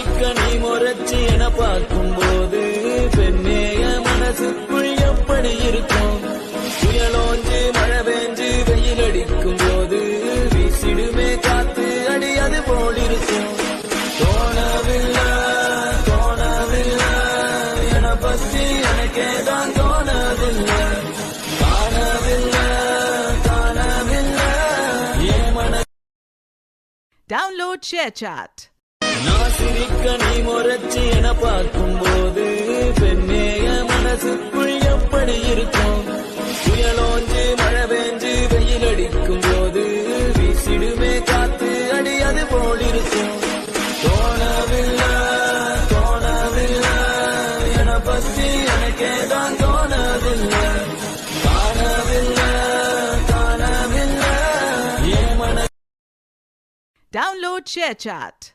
சிரிக்க நீ முறைச்சி என பார்க்கும் போது பெண்ணேய மனசுக்குள் எப்படி இருக்கும்? புயலோஞ்சு மழை பெஞ்சு வெயில் அடிக்கும் போது வீசிடுமே காத்து அடி அது போல் இருக்கும். தோணவில்லை தோணவில்லை என பத்தி எனக்கேதான் தோணவில்லை. காணவில்லை காணவில்லை என் மன. Download ShareChat. நான் சிரிக்க நீ முறைச்சி என பார்க்கும் போது பெண்ணேய மனசுக்குள் எப்படி இருக்கும்? புயலோஞ்சு மழை பெஞ்சு வெயில் அடிக்கும் போது வீசிடுமே காத்து அடி அது போல் இருக்கும். தோணவில்லை தோணவில்லை என பத்தி எனக்கேதான் தோணவில்லை. காணவில்லை காணவில்லை என் மன. Download ShareChat.